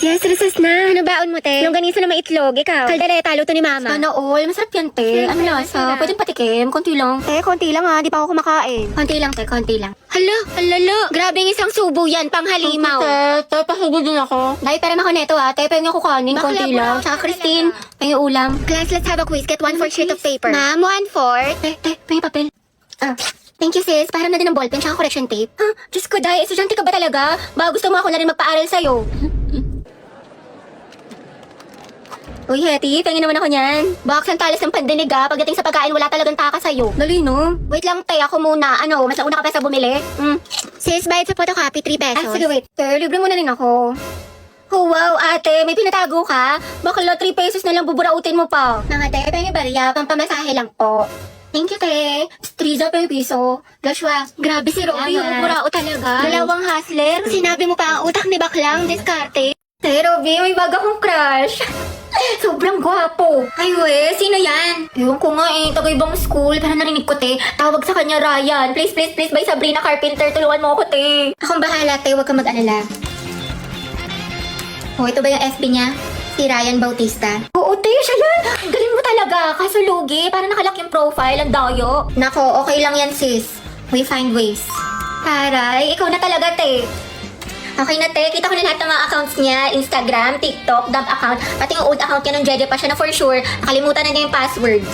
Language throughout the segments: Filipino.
Yes, recess na. Ano baon mo, te? Longganisa na may itlog, ikaw. Kaldereta, luto ni mama. Sana all. Masarap yan, te. Ano lasa? Pwedeng patikim. Konti lang. Te, konti lang ha. Di pa ako kumakain. Konti lang, te. Konti lang. Hala. Grabe yung isang subo yan, pang halimaw. Te, pasubo din ako. Dahil pera ako neto, ha. Te, pwede ako kanin. Bakla, Konti lang. bro. Tsaka Christine, pengi ulam. Class, let's have a quiz. Get 1/4 sheet of paper. Ma'am, 1/4. Te, pengi papel. Thank you, sis. Param na din ng ballpen tsaka correction tape. Diyos ko, Day. Estudyante ka ba talaga? Baka gusto mo ako na rin magpaaral sa'yo. Uy, Hetty, pengi naman ako niyan. Baka ang talas ng pandinig, ha. Pagdating sa pagkain, wala talagang taka sa'yo. Dali, no? Wait lang, te. Ako muna. Ano, mas nauna ka pa sa bumili? Sis, bayad sa photocopy, 3 pesos. Sige, wait. Te, libre mo na rin ako. Oh, wow, ate. May pinatago ka? Bakla, 3 pesos na lang buburautin mo pa. Mga te, pengi barya, pampamasahe lang po. Thank you, te. Striza pa yung piso. Joshua, grabe si Robby. Salamat. Burao talaga. Dalawang hustler. Sinabi mo pa ang utak ni baklang, diskarte. Te, Robby, may bago akong crush. Sobrang gwapo. Ay, we, sino yan? Ewan ko nga eh, taga-ibang school. Pero narinig ko, te. Tawag sa kanya, Ryan. Please, by Sabrina Carpenter. Tulungan mo ako, te. Akong bahala, te. Huwag kang mag-alala. Oh, ito ba yung FB niya? Si Ryan Bautista. Oo, te, siya yan. Ang galing mo talaga. Kaso lugi, para nakalak yung profile. Ang dayo. Nako, okay lang yan, sis. We find ways. Taray, ikaw na talaga, te. Okay na, te. Kita ko na lahat ng mga accounts niya. Instagram, TikTok, dump account. Pati yung old account niya ng Jeje pa siya na for sure. Nakalimutan na niya yung password.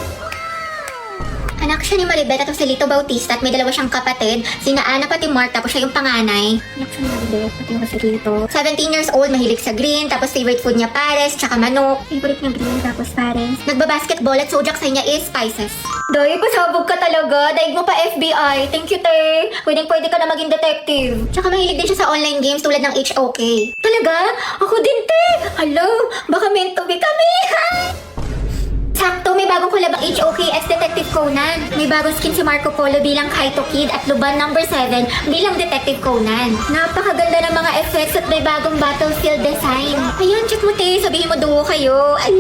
Anak siya ni Maribel at si Lito Bautista at may dalawa siyang kapatid. Sina Ana pati Mark, tapos siya yung panganay. Anak siya na Maribel, pati yung kasi dito. 17 years old, mahilig sa green, tapos favorite food niya pares, tsaka manok. Favorite niya green, tapos pares. Nagbabasketball at zodiac sign niya is spices. Day, pasabog ka talaga. Daig mo pa FBI. Thank you, te. Pwede ka na maging detective. Tsaka mahilig din siya sa online games tulad ng HOK. Talaga? Ako din, te. Hello, baka meant to be kami. Sakto, may bagong collab ang HOK as Detective Conan. May bagong skin si Marco Polo bilang Kaito Kid at Luban number 7 bilang Detective Conan. Napakaganda ng mga effects at may bagong battlefield design. Ayun, check mo, te. Sabihin mo duo kayo. Ay!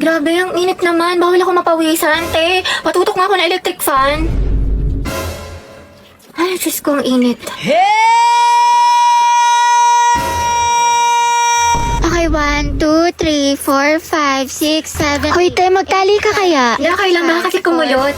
Grabe, ang init naman. Bawal ako mapawisan, te. Patutok nga ako ng electric fan. Ay, Diyos ko, ang init. Okay, 1, 2, 3, 4, 5, 6, 7. Hoy, te, magtali ka kaya? Hindi, kailan ba kasi kumulot?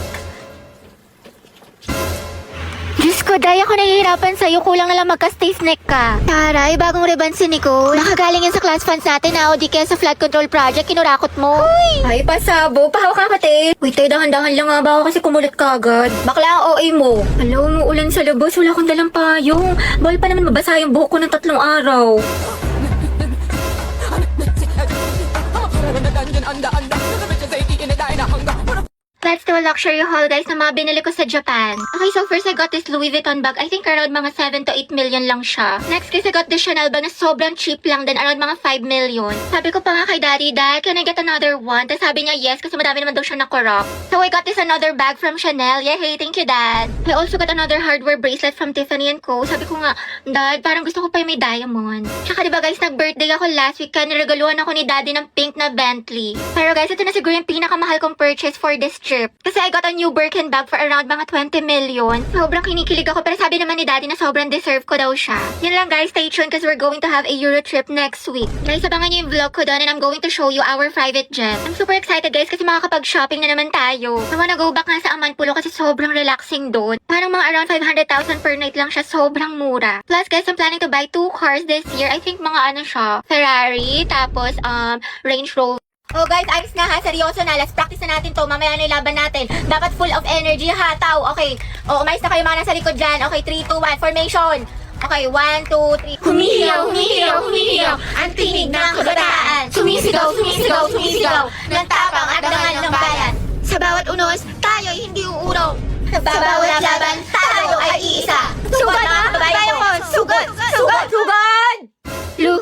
Diyos ko, Day, ako nahihirapan sa'yo. Kulang na lang magka-stiff neck ka. Taray, bagong ribbon si Nicole. Nakagaling yan sa class funds natin na o di kaya sa flood control project, kinurakot mo. Ay, pasabo. Pahawak ka, te. Uy, te, dahan-dahan lang nga. Baka kasi kumulit ka agad. Bakla ang OA mo. Alam mo, ulan sa labas. Wala akong dalang payong. Bawal pa naman mabasa yung buhok ko ng 3 araw. Let's do a luxury haul, guys, na mga binili ko sa Japan. Okay, so first I got this Louis Vuitton bag. I think around mga 7 to 8 million lang siya. Next guys, I got this Chanel bag na sobrang cheap lang din, around mga 5 million. Sabi ko pa nga kay Daddy, Dad, can I get another one? Tapos sabi niya yes, kasi madami naman daw siya na-corrupt. So I got this another bag from Chanel. Yeah, hey, thank you, Dad. I also got another hardware bracelet from Tiffany & Co. Sabi ko nga, Dad, parang gusto ko pa yung may diamond. Tsaka diba guys, nag-birthday ako last week, kaya niregaluhan ako ni Daddy ng pink na Bentley. Pero guys, ito na siguro yung pinakamahal kong purchase for this trip. Kasi I got a new Birkin bag for around mga 20 million. Sobrang kinikilig ako, pero sabi naman ni Daddy na sobrang deserve ko daw siya. Yun lang guys, stay tuned because we're going to have a Euro trip next week. Guys, abangan niyo yung vlog ko doon and I'm going to show you our private jet. I'm super excited guys kasi makakapag-shopping na naman tayo. I wanna go back nga sa Amanpulo kasi sobrang relaxing doon. Parang mga around 500,000 per night lang siya, sobrang mura. Plus guys, I'm planning to buy 2 cars this year. I think mga ano siya, Ferrari, tapos Range Rover. Oh guys, ayos na ha, seryoso na. Let's practice na natin to. Mamaya na yung laban natin. Dapat full of energy ha, tao. Okay. Oh, umayos na kayo mga nasa likod dyan. Okay, 3, 2, 1, formation. Okay, 1, 2, 3. Humihiyaw. Ang tinig ng kabataan. Sumisigaw. Ng tapang at dangal ng bayan. Sa bawat unos, tayo'y hindi uurong. Sa bawat laban, tayo ay iisa. Sugod mga kabayan ko. Sugod. Lu.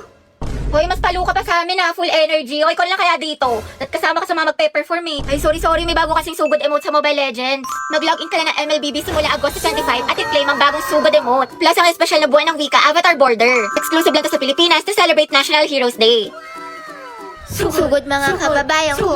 Hoy, mas palo ka pa sa amin ha, full energy. Okay, call lang kaya dito. At kasama ka sa mga magpe-perform eh. Ay, sorry, may bago kasing sugod emote sa Mobile Legends. Mag-login ka lang ng MLBB simula Agosto 25 at i-claim ang bagong sugod emote. Plus ang espesyal na buwan ng wika, Avatar Border. Exclusive lang to sa Pilipinas to celebrate National Heroes Day. Sugod mga kababayan ko.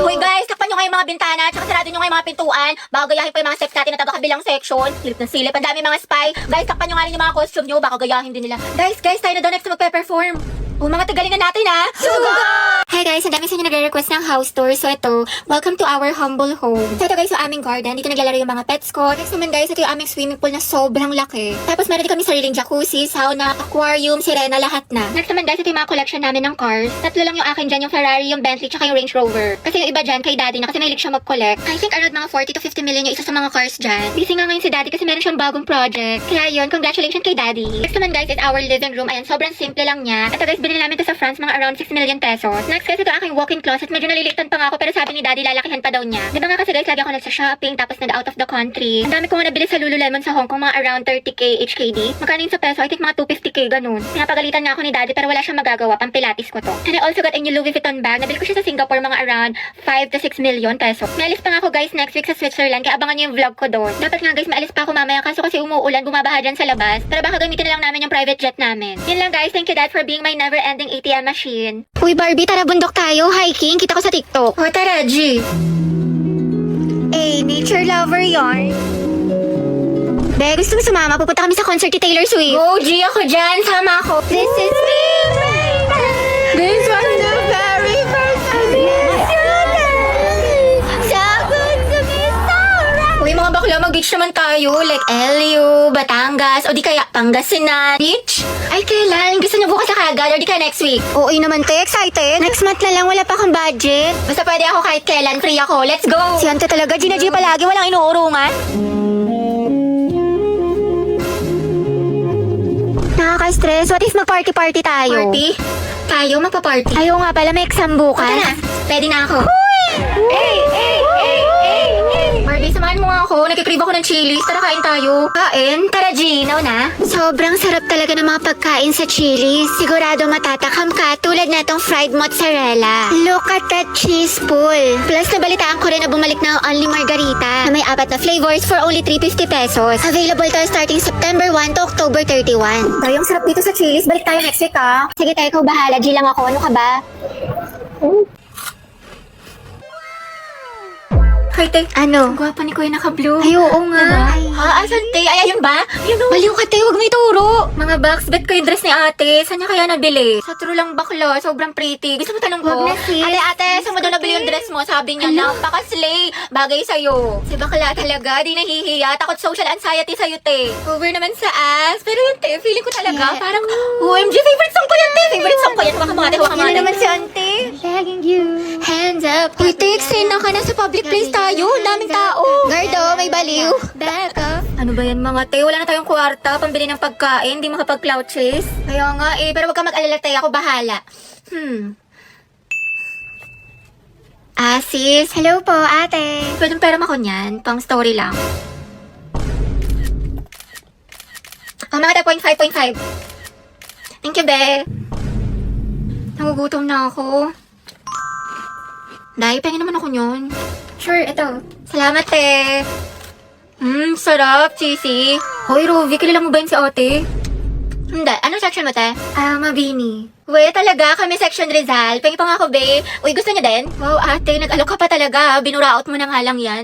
Hoy guys, takpan nyo nga yung mga bintana, tsaka sarado nyo nga yung mga pintuan. Baka gayahin pa yung mga steps natin na taga-kabilang section. Silip na silip, ang dami mga spy. Guys, takpan nyo nga rin yung mga costume nyo, baka gayahin din nila. Guys, tayo na daw next na magpe-perform. Oh, mga tagalingan natin ha. Sugod! Hi guys, ang dami sa inyo nagre-request ng house tour. So ito, welcome to our humble home. So ito guys, yung aming garden. Dito naglalaro yung mga pets ko. Next naman guys, ito yung aming swimming pool na sobrang laki. Tapos meron din kami sariling jacuzzi, sauna, aquarium, sirena, lahat na. Next naman guys, ito yung mga collection namin ng cars. Tatlo lang yung akin dyan, yung Ferrari, yung Bentley, tsaka yung Range Rover. Kasi yung iba dyan, kay daddy na kasi mahilig siya mag-collect. I think around mga 40 to 50 million yung isa sa mga cars dyan. Busy nga ngayon si daddy kasi meron siyang bagong project. Kaya yun, congratulations kay daddy. Next naman guys is our living room. Ayan, sobrang simple lang niya. Ito guys, binili namin to sa France, mga around 6 million pesos. Next guys, ito aking walk-in closet. Medyo nalilitan pa nga ako pero sabi ni daddy lalakihan pa daw niya. Di ba nga kasi guys, lagi ako nagsa-shopping tapos nag-out of the country. Ang dami ko nga nabili sa Lululemon sa Hong Kong, mga around 30k HKD. Magkano yun sa peso? I think mga 250k ganun. Pinapagalitan nga ako ni daddy pero wala siyang magagawa. Pampilatis ko to. And I also got a new Louis Vuitton bag. Nabili ko siya sa Singapore, mga around 5 to 6 million pesos. May alis pa nga ako guys next week sa Switzerland kaya abangan niyo yung vlog ko doon. Dapat nga guys, maalis pa ako mamaya kaso kasi umuulan, bumabaha dyan sa labas. Pero baka gamitin na lang namin yung private jet namin. Yun lang guys, thank you dad for being my never-ending ATM machine. Uy Barbie, tara bundok tayo, hiking. Kita ko sa TikTok. O tara, G. Nature lover yarn. Be, gusto mo sumama? Pupunta kami sa concert ni Taylor Swift. Go, G, ako dyan. Sama ako. This is me. This was the very first time. So good to be so right. Uy, mga bakla, mag-beach naman tayo. Like LU, Batangas, o di kaya Pangasinan. Beach? Ay, kailan? Gusto niyo bukas na kagad, o di kaya next week? Oo naman, te. Excited. Next month na lang, wala pa akong budget. Basta pwede ako kahit kailan. Free ako. Let's go! Si Ante talaga, Gina G palagi, walang inuurungan. Nakaka-stress. What if mag-party-party tayo? Party? Tayo magpa-party. Ayaw nga pala, may exam bukas. Tara na. Pwede na ako. Barbie, samahan mo nga ako. Nagkikrib ako ng chilies. Tara, kain tayo. Kain? Tara, G. Na. Sobrang sarap talaga ng mga pagkain sa Chili's. Sigurado matatakam ka tulad na itong fried mozzarella. Look at that cheese pool. Plus, nabalitaan ko rin na bumalik na ang Only Margarita na may 4 na flavors for only 350 pesos. Available to starting September 1 to October 31. Tayo, ang sarap dito sa chilies. Balik tayo next week, ha? Sige tayo, ikaw bahala. G lang ako. Ano ka ba? Hi, te. Ano? Ang gwapa ni Kuya naka-blue. Ay, oo nga. Diba? Ay. Ha? Asan, te? Ay, ayun ba? Yun, o. Baliw ka tayo, huwag mo ituro. Mga box, bet ko yung dress ni ate. Saan niya kaya nabili? Sa true lang bakla, sobrang pretty. Gusto mo tanong ko? Wag na, sis. Ate, saan mo daw nabili yung dress mo? Sabi niya, napaka-slay. Bagay sa'yo. Si bakla talaga, di nahihiya. Takot social anxiety sa'yo, te. Over naman sa ass. Pero yun, te, feeling ko talaga, Yeah. parang, OMG, favorite song ko yan, te. Favorite song ko yan. Huwag ka mga, huwag ka mga. naman si Ante. Begging you. Hands up. Uy, te, eksena ka na sa public place tayo. Daming tao. Gardo, may baliw. Back up. Ano ba yan mga te? Wala na tayong kwarta, pambili ng pagkain, di makapag-cloud chase. Kaya nga eh, pero wag ka mag-alala te, ako bahala. Sis. Hello po, ate. Pwedeng pera ako niyan, pang story lang. Oh, mga 5.5. Thank you, be. Nagugutom na ako. Dahil, pengen naman ako yun. Sure, ito. Salamat, te. Sarap, cheesy. Hoy, Ruby, kilala mo ba yun si ate? Hindi. Anong section mo, te? Mabini. Uy, talaga, kami section Rizal. Pengi pa nga ako, be. Uy, gusto niya din? Wow, ate, nag-alok ka pa talaga. Binuraot mo na nga lang yan.